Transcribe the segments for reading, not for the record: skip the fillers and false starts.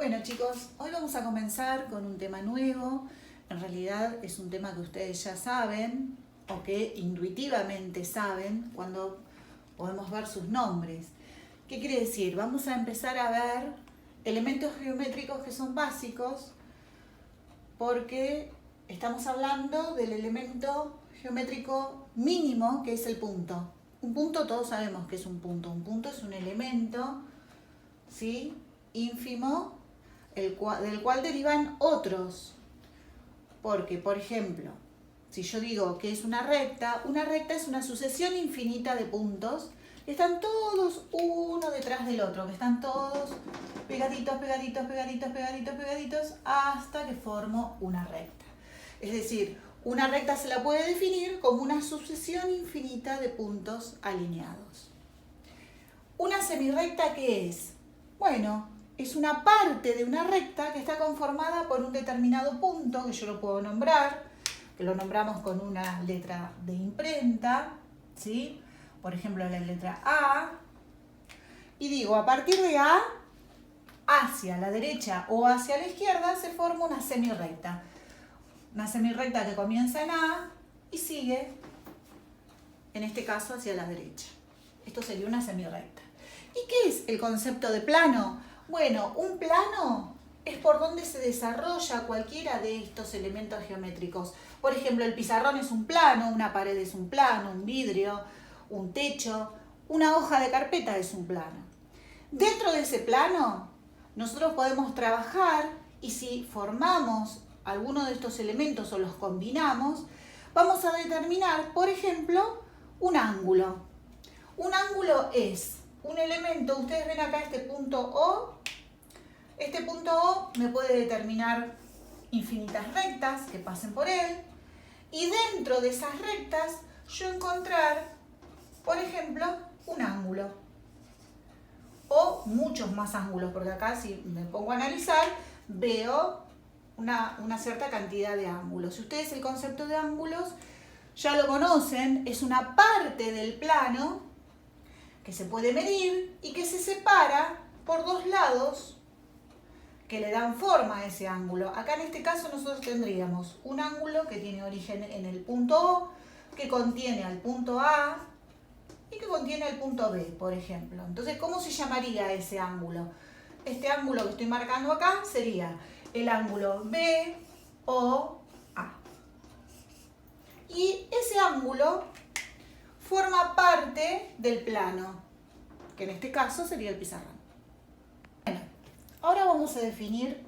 Bueno chicos, hoy vamos a comenzar con un tema nuevo. En realidad es un tema que ustedes ya saben o que intuitivamente saben cuando podemos ver sus nombres. ¿Qué quiere decir? Vamos a empezar a ver elementos geométricos que son básicos porque estamos hablando del elemento geométrico mínimo que es el punto. Un punto todos sabemos que es un punto. Un punto es un elemento, ¿sí?, ínfimo del cual derivan otros. Porque, por ejemplo, si yo digo que es una recta es una sucesión infinita de puntos que están todos uno detrás del otro, que están todos pegaditos, pegaditos, pegaditos, pegaditos, pegaditos, hasta que formo una recta. Es decir, una recta se la puede definir como una sucesión infinita de puntos alineados. ¿Una semirrecta qué es? Bueno, es una parte de una recta que está conformada por un determinado punto, que yo lo puedo nombrar, que lo nombramos con una letra de imprenta, ¿sí? Por ejemplo, la letra A. Y digo, a partir de A, hacia la derecha o hacia la izquierda, se forma una semirrecta. Una semirrecta que comienza en A y sigue, en este caso, hacia la derecha. Esto sería una semirrecta. ¿Y qué es el concepto de plano? Bueno, un plano es por donde se desarrolla cualquiera de estos elementos geométricos. Por ejemplo, el pizarrón es un plano, una pared es un plano, un vidrio, un techo, una hoja de carpeta es un plano. Dentro de ese plano, nosotros podemos trabajar y si formamos alguno de estos elementos o los combinamos, vamos a determinar, por ejemplo, un ángulo. Un ángulo es un elemento, ustedes ven acá este punto O. Este punto O me puede determinar infinitas rectas que pasen por él. Y dentro de esas rectas yo encontrar, por ejemplo, un ángulo. O muchos más ángulos, porque acá si me pongo a analizar, veo una cierta cantidad de ángulos. Si ustedes el concepto de ángulos ya lo conocen, es una parte del plano que se puede medir y que se separa por dos lados que le dan forma a ese ángulo. Acá en este caso nosotros tendríamos un ángulo que tiene origen en el punto O, que contiene al punto A y que contiene al punto B, por ejemplo. Entonces, ¿cómo se llamaría ese ángulo? Este ángulo que estoy marcando acá sería el ángulo BOA. Y ese ángulo forma parte del plano, que en este caso sería el pizarrón. Bueno, ahora vamos a definir,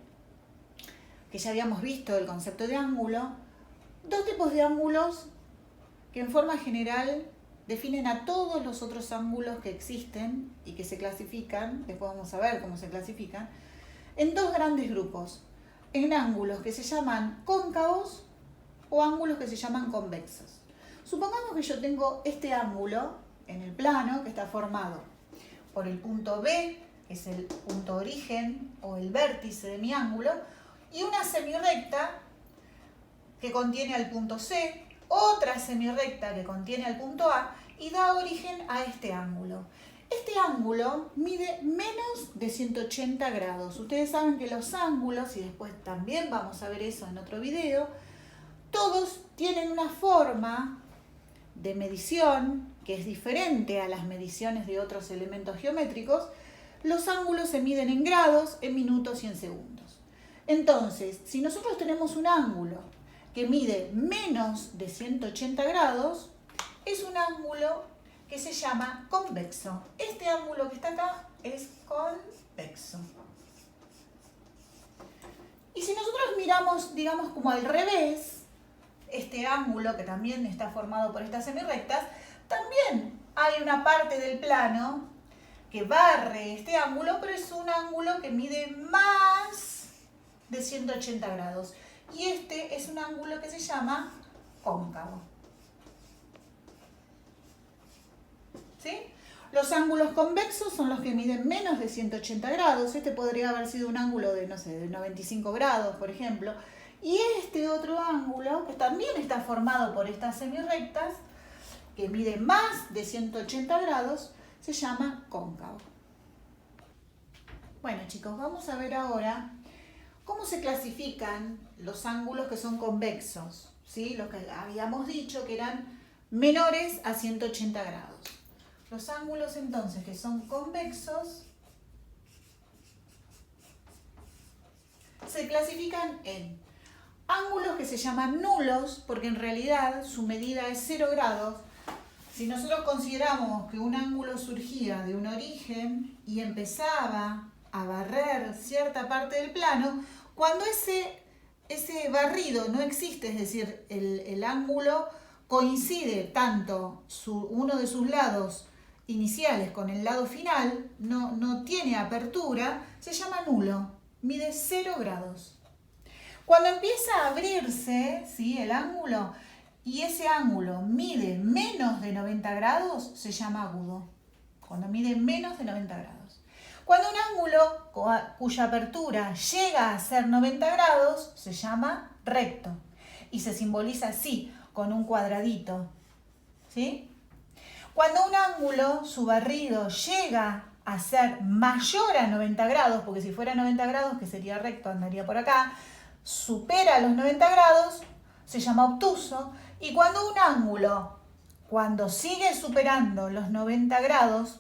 que ya habíamos visto el concepto de ángulo, dos tipos de ángulos que en forma general definen a todos los otros ángulos que existen y que se clasifican, después vamos a ver cómo se clasifican, en dos grandes grupos, en ángulos que se llaman cóncavos o ángulos que se llaman convexos. Supongamos que yo tengo este ángulo en el plano que está formado por el punto B, que es el punto origen o el vértice de mi ángulo, y una semirrecta que contiene al punto C, otra semirrecta que contiene al punto A y da origen a este ángulo. Este ángulo mide menos de 180 grados. Ustedes saben que los ángulos, y después también vamos a ver eso en otro video, todos tienen una forma de medición que es diferente a las mediciones de otros elementos geométricos. Los ángulos se miden en grados, en minutos y en segundos. Entonces, si nosotros tenemos un ángulo que mide menos de 180 grados, es un ángulo que se llama convexo. Este ángulo que está acá es convexo. Y si nosotros miramos, digamos, como al revés, este ángulo que también está formado por estas semirrectas, también hay una parte del plano que barre este ángulo, pero es un ángulo que mide más de 180 grados. Y este es un ángulo que se llama cóncavo. ¿Sí? Los ángulos convexos son los que miden menos de 180 grados. Este podría haber sido un ángulo de, no sé, de 95 grados, por ejemplo. Y este otro ángulo, que también está formado por estas semirrectas, que mide más de 180 grados, se llama cóncavo. Bueno chicos, vamos a ver ahora cómo se clasifican los ángulos que son convexos, ¿sí? Los que habíamos dicho que eran menores a 180 grados. Los ángulos entonces que son convexos se clasifican en ángulos que se llaman nulos, porque en realidad su medida es 0 grados. Si nosotros consideramos que un ángulo surgía de un origen y empezaba a barrer cierta parte del plano, cuando ese barrido no existe, es decir, el ángulo coincide tanto uno de sus lados iniciales con el lado final, no tiene apertura, se llama nulo, mide 0 grados. Cuando empieza a abrirse, ¿sí?, el ángulo y ese ángulo mide menos de 90 grados, se llama agudo. Cuando mide menos de 90 grados. Cuando un ángulo cuya apertura llega a ser 90 grados, se llama recto. Y se simboliza así, con un cuadradito. ¿Sí? Cuando un ángulo, su barrido, llega a ser mayor a 90 grados, porque si fuera 90 grados, que sería recto, andaría por acá, supera los 90 grados, se llama obtuso. Y cuando un ángulo, cuando sigue superando los 90 grados,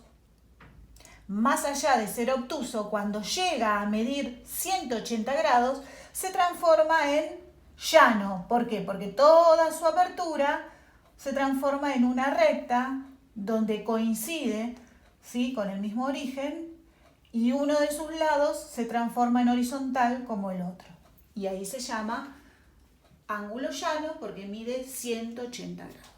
más allá de ser obtuso, cuando llega a medir 180 grados, se transforma en llano. ¿Por qué? Porque toda su apertura se transforma en una recta donde coincide, ¿sí?, con el mismo origen y uno de sus lados se transforma en horizontal como el otro. Y ahí se llama ángulo llano porque mide 180 grados.